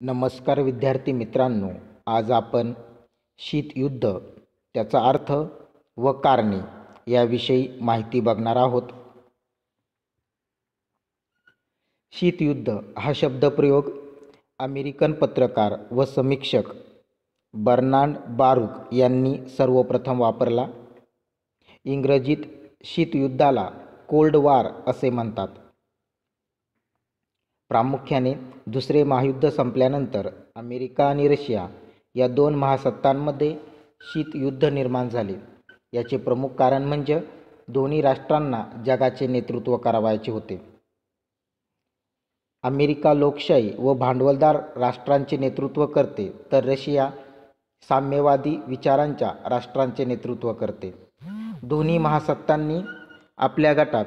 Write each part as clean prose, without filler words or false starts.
नमस्कार विद्यार्थी मित्रांनो, आज आपण शीतयुद्ध, त्याचा अर्थ व कारणे याविषयी माहिती बघणार आहोत. शीतयुद्ध हा शब्दप्रयोग अमेरिकन पत्रकार व समीक्षक बर्नार्ड बारुक यांनी सर्वप्रथम वापरला. इंग्रजीत शीतयुद्धाला कोल्ड वॉर असे म्हणतात. प्रामुख्याने दुसरे महायुद्ध संपल्यानंतर अमेरिका आणि रशिया या दोन महासत्तांमध्ये शीतयुद्ध निर्माण झाले. याचे प्रमुख कारण म्हणजे दोन्ही राष्ट्रांना जगाचे नेतृत्व करावयाचे होते. अमेरिका लोकशाही व भांडवलदार राष्ट्रांचे नेतृत्व करते, तर रशिया साम्यवादी विचारांच्या राष्ट्रांचे नेतृत्व करते. दोन्ही महासत्तांनी आपल्या गटात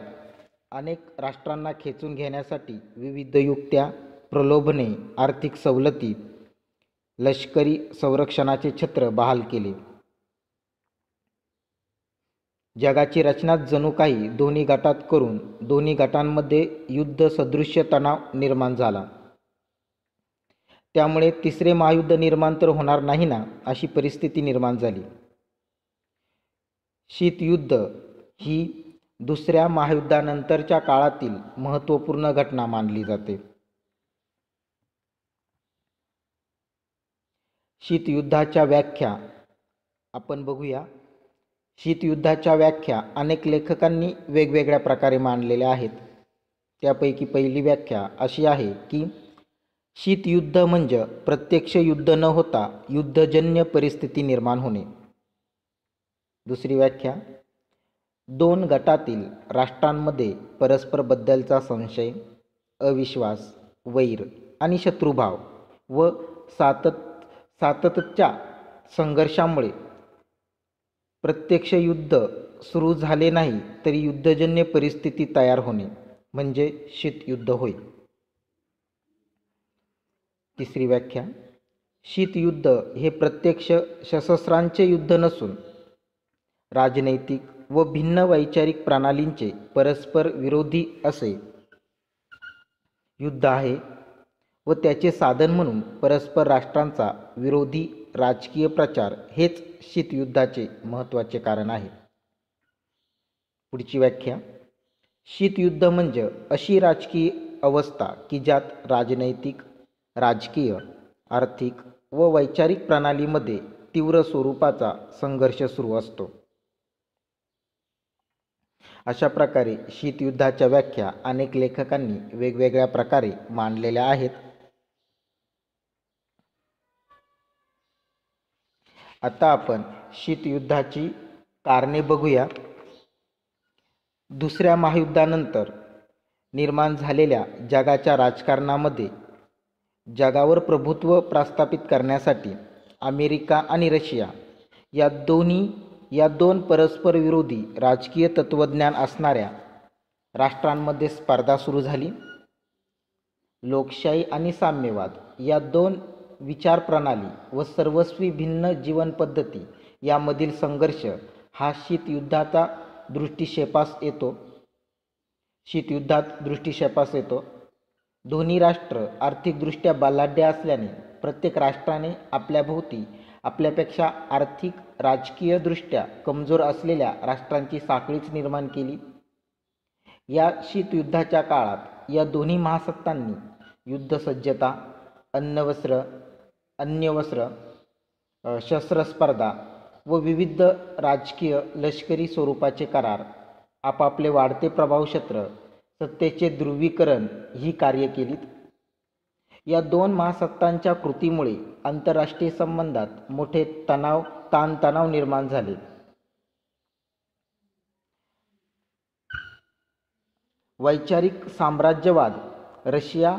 अनेक राष्ट्रांना खेचून घेण्यासाठी विविध युक्त्या, प्रलोभने, आर्थिक सवलती, लष्करी संरक्षणाचे छत्र बहाल केले. जगाची रचनाच जणू काही दोन्ही गटात करून दोन्ही गटांमध्ये युद्ध सदृश्य तणाव निर्माण झाला. त्यामुळे तिसरे महायुद्ध निर्माण तर होणार नाही ना, अशी परिस्थिती निर्माण झाली. शीतयुद्ध ही दुसऱ्या महायुद्धानंतरच्या काळातील महत्त्वपूर्ण घटना मानली जाते. शीतयुद्धाच्या व्याख्या आपण बघूया. शीतयुद्धाच्या व्याख्या अनेक लेखकांनी वेगवेगळ्या प्रकारे मांडलेल्या आहेत. त्यापैकी पहिली व्याख्या अशी आहे की शीतयुद्ध म्हणजे प्रत्यक्ष युद्ध न होता युद्धजन्य परिस्थिती निर्माण होणे. दुसरी व्याख्या, दोन गटातील राष्ट्रांमध्ये परस्परबद्दलचा संशय, अविश्वास, वैर आणि शत्रुभाव व सातत्याच्या संघर्षामुळे प्रत्यक्ष युद्ध सुरू झाले नाही तरी युद्धजन्य परिस्थिती तयार होणे म्हणजे शीतयुद्ध होय. तिसरी व्याख्या, शीतयुद्ध हे प्रत्यक्ष सशस्त्रांचे युद्ध नसून राजनैतिक व भिन्न वैचारिक प्रणालींचे परस्पर विरोधी असे युद्ध आहे व त्याचे साधन म्हणून परस्पर राष्ट्रांचा विरोधी राजकीय प्रचार हेच शीतयुद्धाचे महत्त्वाचे कारण आहे. पुढची व्याख्या, शीतयुद्ध म्हणजे अशी राजकीय अवस्था की ज्यात राजनैतिक, राजकीय, आर्थिक व वैचारिक प्रणालीमध्ये तीव्र स्वरूपाचा संघर्ष सुरू असतो. अशा प्रकारे शीतयुद्धाच्या व्याख्या अनेक लेखकांनी वेगवेगळ्या प्रकारे मांडलेल्या आहेत. आता आपण शीतयुद्धाची कारणे बघूया. दुसऱ्या महायुद्धानंतर निर्माण झालेल्या जगाच्या राजकारणामध्ये जगावर प्रभुत्व प्रस्थापित करण्यासाठी अमेरिका आणि रशिया या दोन परस्पर विरोधी राजकीय तत्त्वज्ञान असणाऱ्या राष्ट्रांमध्ये स्पर्धा सुरू झाली. लोकशाही आणि साम्यवाद या दोन विचारप्रणाली व सर्वस्वी भिन्न जीवनपद्धती यामधील संघर्ष हा शीतयुद्धात दृष्टिक्षेपास येतो. दोन्ही राष्ट्र आर्थिकदृष्ट्या बलाढ्य असल्याने प्रत्येक राष्ट्राने आपल्याभोवती आपल्यापेक्षा आर्थिक राजकीयदृष्ट्या कमजोर असलेल्या राष्ट्रांची साखळीच निर्माण केली. या शीतयुद्धाच्या काळात या दोन्ही महासत्तांनी युद्धसज्जता, अन्यवस्त्र, शस्त्रस्पर्धा व विविध राजकीय लष्करी स्वरूपाचे करार, आपापले वाढते प्रभावक्षेत्र, सत्तेचे ध्रुवीकरण ही कार्य केलीत. या दोन महासत्तांच्या कृतीमुळे आंतरराष्ट्रीय संबंधात मोठे ताणतणाव निर्माण झाले. वैचारिक साम्राज्यवाद रशिया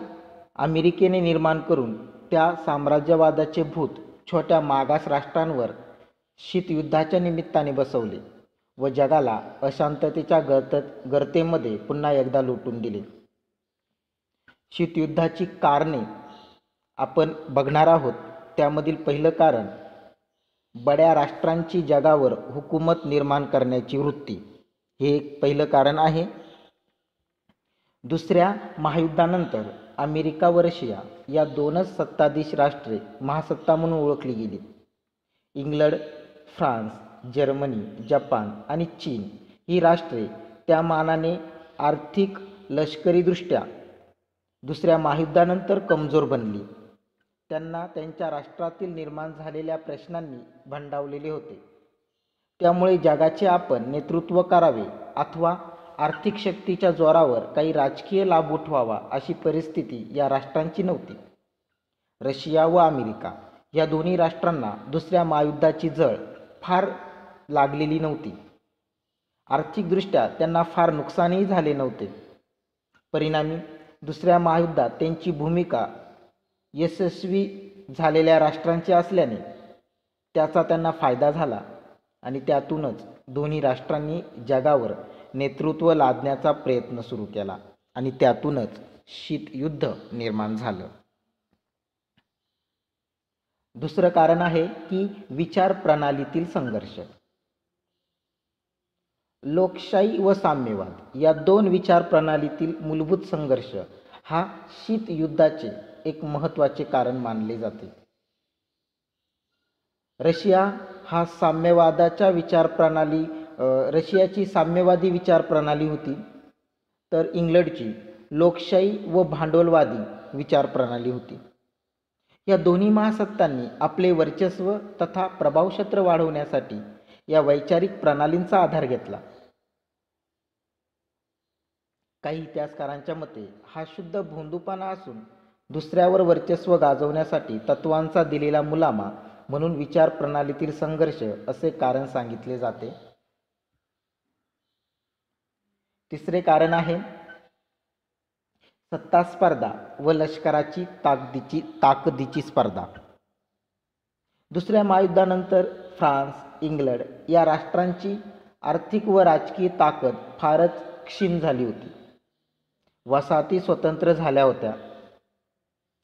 अमेरिकेने निर्माण करून त्या साम्राज्यवादाचे भूत छोट्या मागास राष्ट्रांवर शीतयुद्धाच्या निमित्ताने बसवले व जगाला अशांततेच्या गर्तेमध्ये पुन्हा एकदा लोटून दिले. शीतयुद्धाची कारणे आपण बघणार आहोत. त्यामधील पहिलं कारण, बड्या राष्ट्रांची जगावर हुकूमत निर्माण करण्याची वृत्ती, हे एक पहिलं कारण आहे. दुसऱ्या महायुद्धानंतर अमेरिका व रशिया या दोनच सत्ताधीश राष्ट्रे महासत्ता म्हणून ओळखली गेली. इंग्लंड, फ्रान्स, जर्मनी, जपान आणि चीन ही राष्ट्रे त्या मानाने आर्थिक, लष्करीदृष्ट्या दुसऱ्या महायुद्धानंतर कमजोर बनली. त्यांना त्यांच्या राष्ट्रातील निर्माण झालेल्या प्रश्नांनी भंडावलेले होते. त्यामुळे जगाचे आपण नेतृत्व करावे अथवा आर्थिक शक्तीच्या जोरावर काही राजकीय लाभ उठवावा अशी परिस्थिती या राष्ट्रांची नव्हती. रशिया व अमेरिका या दोन्ही राष्ट्रांना दुसऱ्या महायुद्धाची झळ फार लागलेली नव्हती. आर्थिकदृष्ट्या त्यांना फार नुकसानही झाले नव्हते. परिणामी दुसऱ्या महायुद्धात त्यांची भूमिका यशस्वी झालेल्या राष्ट्रांची असल्याने त्याचा त्यांना फायदा झाला आणि त्यातूनच दोन्ही राष्ट्रांनी जगावर नेतृत्व लादण्याचा प्रयत्न सुरू केला आणि त्यातूनच शीतयुद्ध निर्माण झालं. दुसरं कारण आहे की विचार प्रणालीतील संघर्ष. लोकशाही व साम्यवाद या दोन विचार प्रणालीतील मूलभूत संघर्ष हा शीतयुद्धाचे एक महत्त्वाचे कारण मानले जाते. रशिया हा रशियाची साम्यवादी विचार प्रणाली होती, तर इंग्लंडची लोकशाही व भांडवलवादी विचार प्रणाली होती. या दोन्ही महासत्तांनी आपले वर्चस्व तथा प्रभावक्षेत्र वाढवण्यासाठी या वैचारिक प्रणालींचा आधार घेतला. काही इतिहासकारांच्या मते हा शुद्ध भोंदूपणा असून दुसऱ्यावर वर्चस्व गाजवण्यासाठी तत्वांचा दिलेला मुलामा म्हणून विचार प्रणालीतील संघर्ष असे कारण सांगितले जाते. तिसरे कारण आहे सत्ता स्पर्धा व लष्कराची ताकदीची स्पर्धा. दुसऱ्या महायुद्धानंतर फ्रान्स, इंग्लंड या राष्ट्रांची आर्थिक व राजकीय ताकद फारच क्षीण झाली होती. वसाहती स्वतंत्र झाल्या होत्या.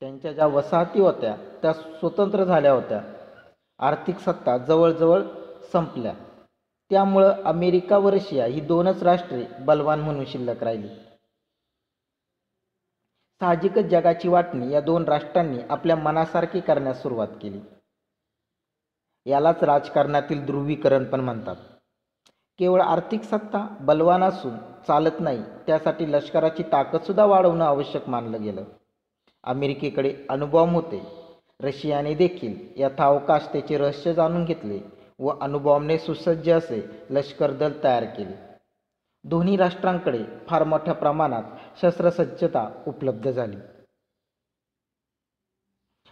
त्यांच्या ज्या वसाहती होत्या त्या स्वतंत्र झाल्या होत्या. आर्थिक सत्ता जवळजवळ संपल्या. त्यामुळं अमेरिका व रशिया ही दोनच राष्ट्रे बलवान म्हणून शिल्लक राहिली. साहजिकच जगाची वाटणी या दोन राष्ट्रांनी आपल्या मनासारखी करण्यास सुरुवात केली. यालाच राजकारणातील ध्रुवीकरण पण म्हणतात. केवळ आर्थिक सत्ता बलवान असून चालत नाही, त्यासाठी लष्कराची ताकदसुद्धा वाढवणं आवश्यक मानलं गेलं. अमेरिकेकडे अणुबॉम्ब होते. रशियाने देखील यथावकाश त्याचे रहस्य जाणून घेतले व अणुबॉम्बने सुसज्ज असे लष्कर दल तयार केले. दोन्ही राष्ट्रांकडे फार मोठ्या प्रमाणात शस्त्रसज्जता उपलब्ध झाली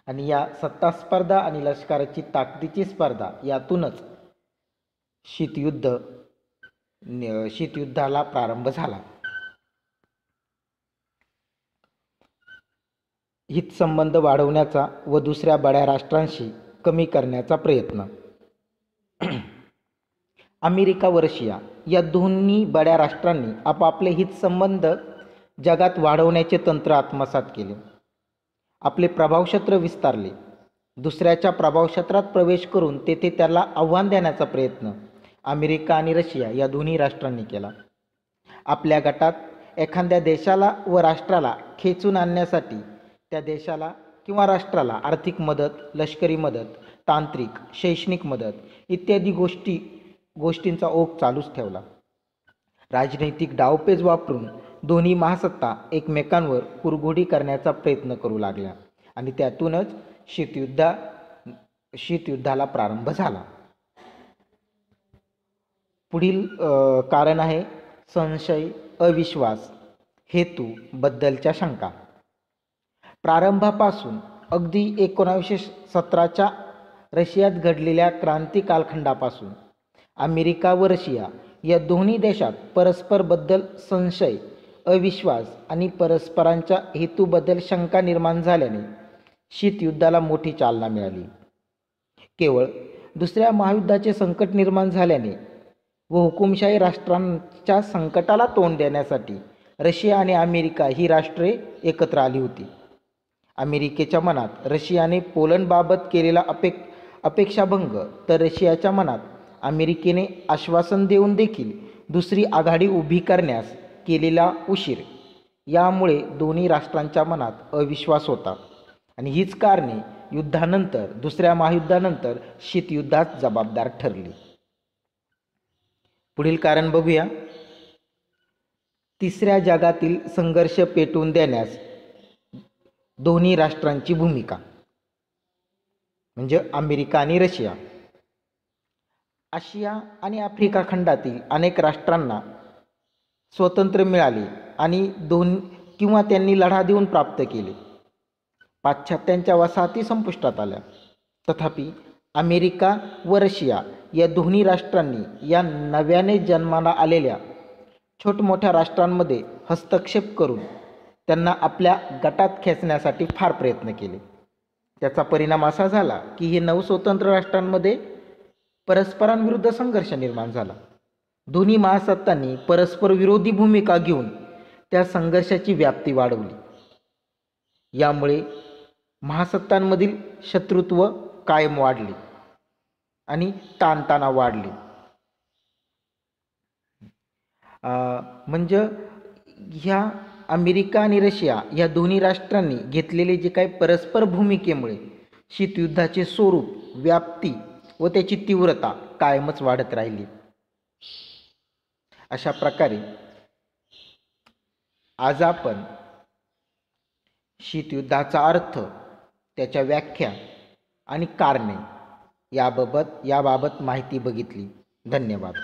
आणि या सत्ता स्पर्धा आणि लष्कराची ताकदीची स्पर्धा यातूनच शीतयुद्धाला प्रारंभ झाला. हितसंबंध वाढवण्याचा व दुसऱ्या बड्या राष्ट्रांशी कमी करण्याचा प्रयत्न. अमेरिका व रशिया या दोन्ही बड्या राष्ट्रांनी आपापले हितसंबंध जगात वाढवण्याचे तंत्र आत्मसात केले. आपले प्रभावक्षेत्र विस्तारले. दुसऱ्याच्या प्रभावक्षेत्रात प्रवेश करून तेथे त्याला आव्हान देण्याचा प्रयत्न अमेरिका आणि रशिया या दोन्ही राष्ट्रांनी केला. आपल्या गटात एखाद्या देशाला व राष्ट्राला खेचून आणण्यासाठी त्या देशाला किंवा राष्ट्राला आर्थिक मदत, लष्करी मदत, तांत्रिक, शैक्षणिक मदत इत्यादी गोष्टींचा ओघ चालूच ठेवला. राजनैतिक डावपेच वापरून दोन्ही महासत्ता एकमेकांवर कुरघोडी करण्याचा प्रयत्न करू लागल्या आणि त्यातूनच शीतयुद्धाला प्रारंभ झाला. पुढील कारण आहे संशय, अविश्वास, हेतू बद्दलच्या शंका. प्रारंभापासून अगदी 1917च्या रशियात घडलेल्या क्रांती कालखंडापासून अमेरिका व रशिया या दोन्ही देशात परस्परबद्दल संशय, अविश्वास आणि परस्परांच्या हेतूबद्दल शंका निर्माण झाल्याने शीतयुद्धाला मोठी चालना मिळाली. केवळ दुसऱ्या महायुद्धाचे संकट निर्माण झाल्याने व हुकुमशाही राष्ट्रांच्या संकटाला तोंड देण्यासाठी रशिया आणि अमेरिका ही राष्ट्रे एकत्र आली होती. अमेरिकेच्या मनात रशियाने पोलंडबाबत केलेला अपेक्षाभंग, तर रशियाच्या मनात अमेरिकेने आश्वासन देऊन देखील दुसरी आघाडी उभी करण्यास केलेला उशीर यामुळे दोन्ही राष्ट्रांच्या मनात अविश्वास होता आणि हीच कारणे युद्धानंतर, दुसऱ्या महायुद्धानंतर शीतयुद्धास जबाबदार ठरली. पुढील कारण बघूया. तिसऱ्या जगातील संघर्ष पेटवून देण्यास दोन्ही राष्ट्रांची भूमिका, म्हणजे अमेरिका आणि रशिया. आशिया आणि आफ्रिका खंडातील अनेक राष्ट्रांना स्वातंत्र्य मिळाले आणि त्यांनी लढा देऊन प्राप्त केले. पाश्चात्यांच्या वसाहती संपुष्टात आल्या. तथापि अमेरिका व रशिया या दोन्ही राष्ट्रांनी या नव्याने जन्माला आलेल्या छोटमोठ्या राष्ट्रांमध्ये हस्तक्षेप करून त्यांना आपल्या गटात खेचण्यासाठी फार प्रयत्न केले. त्याचा परिणाम असा झाला की हे नवस्वतंत्र राष्ट्रांमध्ये परस्परांविरुद्ध संघर्ष निर्माण झाला. दोन्ही महासत्तांनी परस्पर विरोधी भूमिका घेऊन त्या संघर्षाची व्याप्ती वाढवली. यामुळे महासत्तांमधील शत्रुत्व कायम वाढले आणि ताणतणाव वाढले. म्हणजे ह्या अमेरिका आणि रशिया या दोन्ही राष्ट्रांनी घेतलेले जे काही परस्पर भूमिकेमुळे शीतयुद्धाचे स्वरूप, व्याप्ती व त्याची तीव्रता कायमच वाढत राहिली. अशा प्रकारे आज आपण शीतयुद्धाचा अर्थ, त्याच्या व्याख्या आणि कारणे याबाबत माहिती बघितली. धन्यवाद.